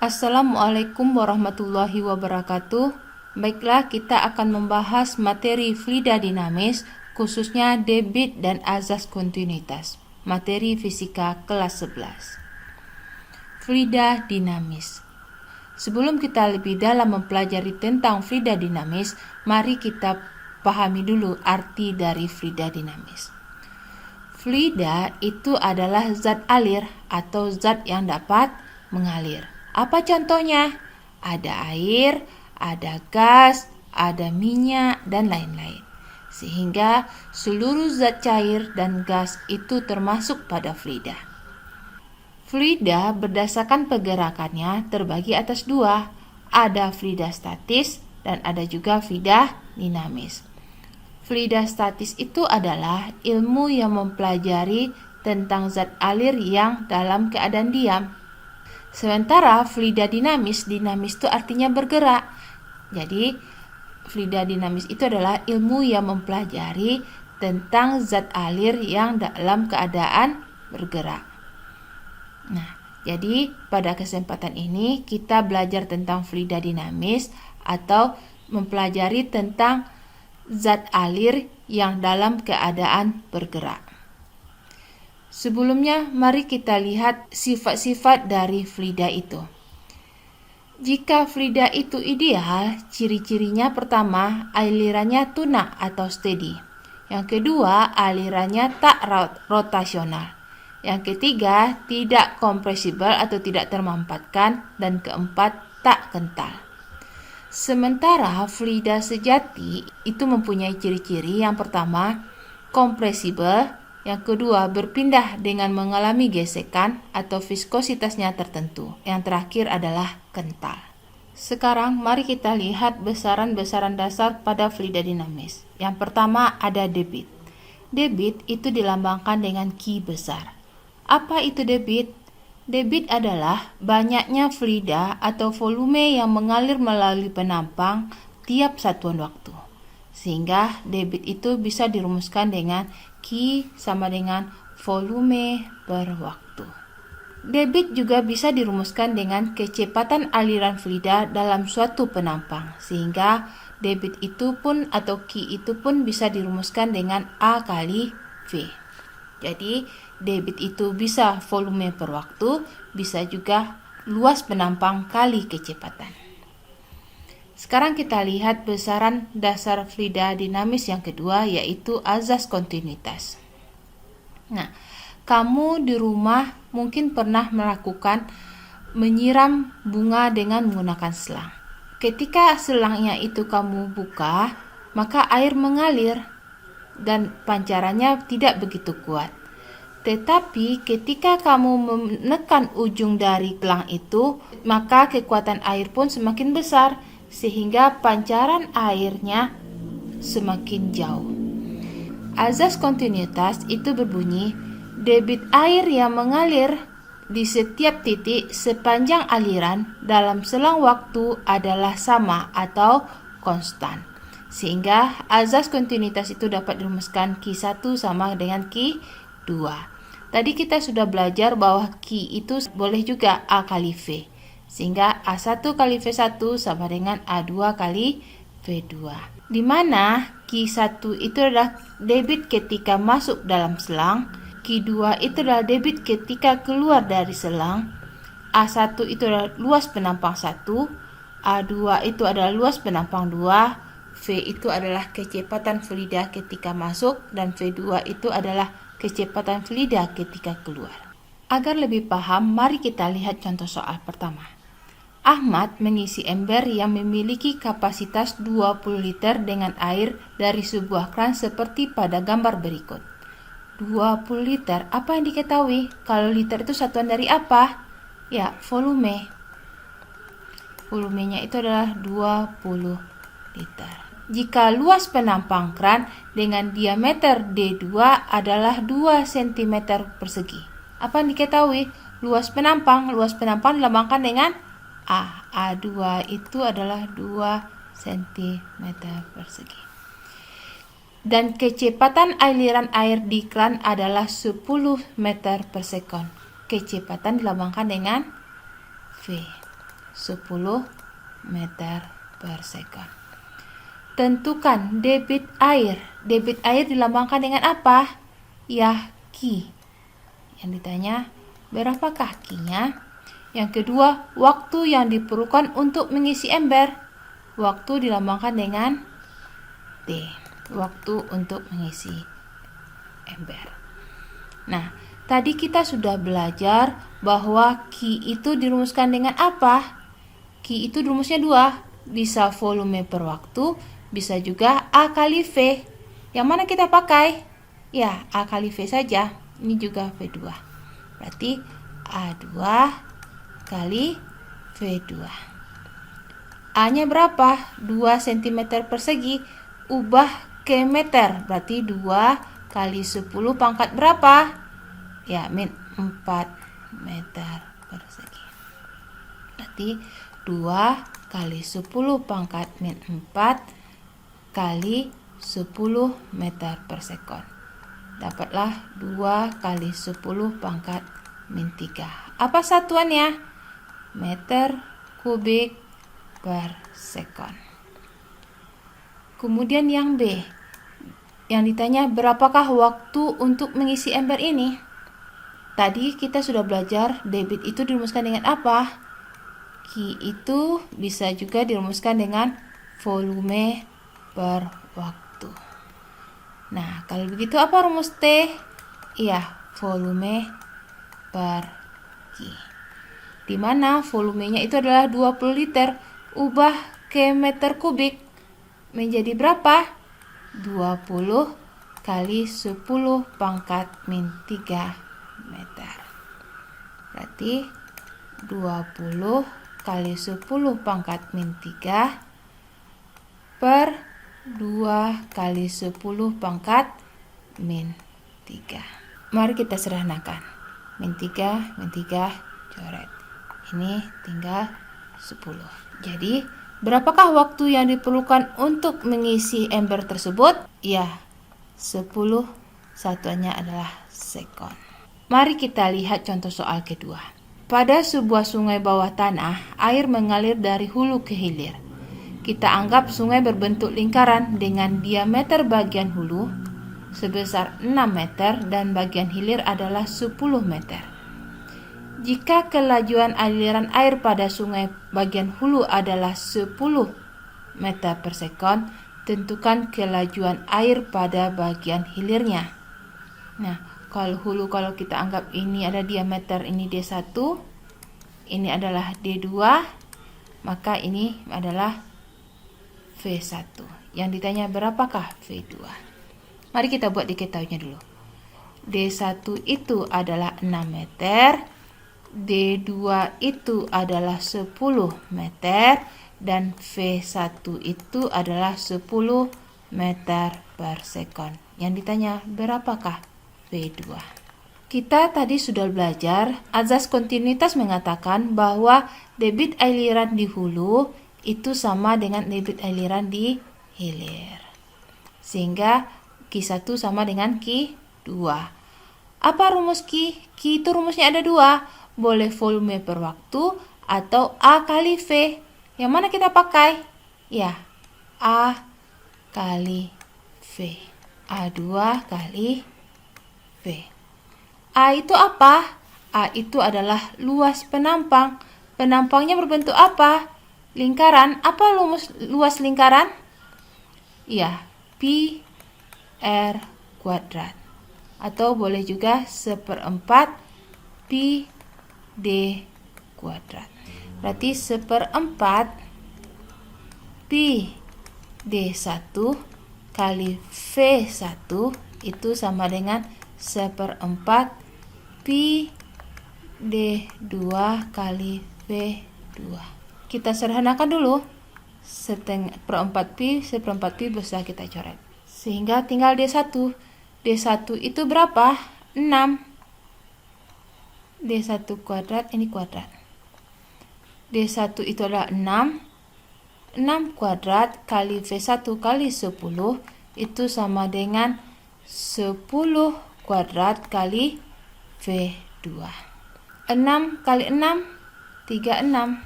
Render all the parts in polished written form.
Assalamualaikum warahmatullahi wabarakatuh. Baiklah, kita akan membahas materi fluida dinamis, khususnya debit dan azas kontinuitas. Materi fisika kelas 11. Fluida dinamis. Sebelum kita lebih dalam mempelajari tentang fluida dinamis, mari kita pahami dulu arti dari fluida dinamis. Fluida itu adalah zat alir atau zat yang dapat mengalir. Apa contohnya? Ada air, ada gas, ada minyak, dan lain-lain. Sehingga seluruh zat cair dan gas itu termasuk pada fluida. Fluida berdasarkan pergerakannya terbagi atas dua. Ada fluida statis dan ada juga fluida dinamis. Fluida statis itu adalah ilmu yang mempelajari tentang zat alir yang dalam keadaan diam. Sementara fluida dinamis itu artinya bergerak. Jadi, fluida dinamis itu adalah ilmu yang mempelajari tentang zat alir yang dalam keadaan bergerak. Nah, jadi pada kesempatan ini kita belajar tentang fluida dinamis atau mempelajari tentang zat alir yang dalam keadaan bergerak. Sebelumnya, mari kita lihat sifat-sifat dari fluida itu. Jika fluida itu ideal, ciri-cirinya pertama, alirannya tunak atau steady. Yang kedua, alirannya tak rotasional. Yang ketiga, tidak kompresibel atau tidak termampatkan. Dan keempat, tak kental. Sementara fluida sejati itu mempunyai ciri-ciri yang pertama, kompresibel. Yang kedua, berpindah dengan mengalami gesekan atau viskositasnya tertentu. Yang terakhir adalah kental. Sekarang mari kita lihat besaran-besaran dasar pada fluida dinamis. Yang pertama ada debit. Debit itu dilambangkan dengan Q besar. Apa itu debit? Debit adalah banyaknya fluida atau volume yang mengalir melalui penampang tiap satuan waktu. Sehingga debit itu bisa dirumuskan dengan Q sama dengan volume per waktu. Debit juga bisa dirumuskan dengan kecepatan aliran fluida dalam suatu penampang, sehingga debit itu pun atau Q itu pun bisa dirumuskan dengan A kali V. Jadi debit itu bisa volume per waktu, bisa juga luas penampang kali kecepatan. Sekarang kita lihat besaran dasar fluida dinamis yang kedua, yaitu azas kontinuitas. Nah, kamu di rumah mungkin pernah melakukan menyiram bunga dengan menggunakan selang. Ketika selangnya itu kamu buka, maka air mengalir dan pancarannya tidak begitu kuat. Tetapi ketika kamu menekan ujung dari selang itu, maka kekuatan air pun semakin besar, sehingga pancaran airnya semakin jauh. Azas kontinuitas itu berbunyi, debit air yang mengalir di setiap titik sepanjang aliran dalam selang waktu adalah sama atau konstan. Sehingga azas kontinuitas itu dapat dirumuskan Q1 sama dengan Q2. Tadi kita sudah belajar bahwa Q itu boleh juga A kali V. Sehingga A1 kali V1 sama dengan A2 kali V2. Di mana Q1 itu adalah debit ketika masuk dalam selang, Q2 itu adalah debit ketika keluar dari selang, A1 itu adalah luas penampang 1, A2 itu adalah luas penampang 2, V itu adalah kecepatan fluida ketika masuk, dan V2 itu adalah kecepatan fluida ketika keluar. Agar lebih paham, mari kita lihat contoh soal pertama. Ahmad mengisi ember yang memiliki kapasitas 20 liter dengan air dari sebuah kran seperti pada gambar berikut. 20 liter, apa yang diketahui? Kalau liter itu satuan dari apa? Ya, volume. Volumenya itu adalah 20 liter. Jika luas penampang kran dengan diameter D2 adalah 2 cm persegi. Apa yang diketahui? Luas penampang dilambangkan dengan A. A2 itu adalah 2 cm persegi. Dan kecepatan aliran air di kran adalah 10 meter per sekon. Kecepatan dilambangkan dengan V. 10 meter per sekon. Tentukan debit air. Debit air dilambangkan dengan apa? Ya, Q. Yang ditanya, berapakah Q-nya? Yang kedua, waktu yang diperlukan untuk mengisi ember. Waktu dilambangkan dengan T. Waktu untuk mengisi ember. Nah, tadi kita sudah belajar bahwa Q itu dirumuskan dengan apa? Q itu rumusnya 2. Bisa volume per waktu, bisa juga A kali V. Yang mana kita pakai? Ya, A kali V saja. Ini juga V2. Berarti A2 kali V2. A-nya berapa? 2 cm persegi. Ubah ke meter. Berarti 2 kali 10 pangkat berapa? Ya, min 4 meter persegi. Berarti 2 kali 10 pangkat min 4 kali 10 meter per sekon. Dapatlah 2 kali 10 pangkat min 3. Apa satuannya? Meter kubik per sekon. Kemudian yang B. Yang ditanya, berapakah waktu untuk mengisi ember ini? Tadi kita sudah belajar debit itu dirumuskan dengan apa? Q itu bisa juga dirumuskan dengan volume per waktu. Nah, kalau begitu apa rumus T? Iya, volume per Q. Di mana volumenya itu adalah 20 liter. Ubah ke meter kubik menjadi berapa? 20 kali 10 pangkat min 3 meter. Berarti 20 kali 10 pangkat min 3 per 2 kali 10 pangkat min 3. Mari kita sederhanakan. Min 3, coret. Ini tinggal 10. Jadi, berapakah waktu yang diperlukan untuk mengisi ember tersebut? Ya, 10. Satuannya adalah sekon. Mari kita lihat contoh soal kedua. Pada sebuah sungai bawah tanah, air mengalir dari hulu ke hilir. Kita anggap sungai berbentuk lingkaran dengan diameter bagian hulu sebesar 6 meter dan bagian hilir adalah 10 meter. Jika kelajuan aliran air pada sungai bagian hulu adalah 10 meter per sekon, tentukan kelajuan air pada bagian hilirnya. Nah, kalau hulu, kalau kita anggap ini ada diameter, ini D1, ini adalah D2, maka ini adalah V1. Yang ditanya berapakah V2? Mari kita buat diketahuinya dulu. D1 itu adalah 6 meter, D2 itu adalah 10 meter, dan V1 itu adalah 10 meter per sekon. Yang ditanya berapakah V2? Kita tadi sudah belajar, azas kontinuitas mengatakan bahwa debit aliran di hulu itu sama dengan debit aliran di hilir. Sehingga Q1 sama dengan Q2. Apa rumus Q? Q itu rumusnya ada 2. Boleh volume per waktu atau A kali V. Yang mana kita pakai? Ya, A kali V. A2 kali V. A itu apa? A itu adalah luas penampang. Penampangnya berbentuk apa? Lingkaran. Apa luas lingkaran? Ya, pi R kuadrat. Atau boleh juga 1/4 pi D kuadrat. Berarti 1/4 pi D1 kali V1 itu sama dengan 1/4 pi D2 kali V2. Kita sederhanakan dulu. 1/4 pi, 1/4 pi bisa kita coret. Sehingga tinggal D1. D1 itu berapa? 6. D1 kuadrat, ini kuadrat. D1 itu adalah 6. 6 kuadrat kali V1 kali 10 itu sama dengan 10 kuadrat kali V2. 6 kali 6, 36.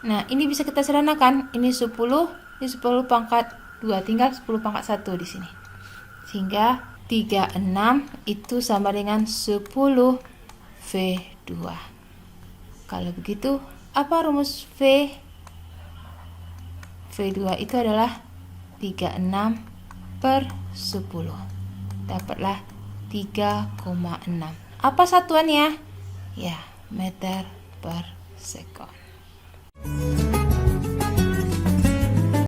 Nah, ini bisa kita sederhanakan. Ini 10, ini 10 pangkat 2, tinggal 10 pangkat 1 di sini. Sehingga 36 itu sama dengan 10 V2. Kalau begitu, apa rumus V? V2 itu adalah 36 per 10. Dapatlah 3,6. Apa satuannya? Ya, meter per sekon.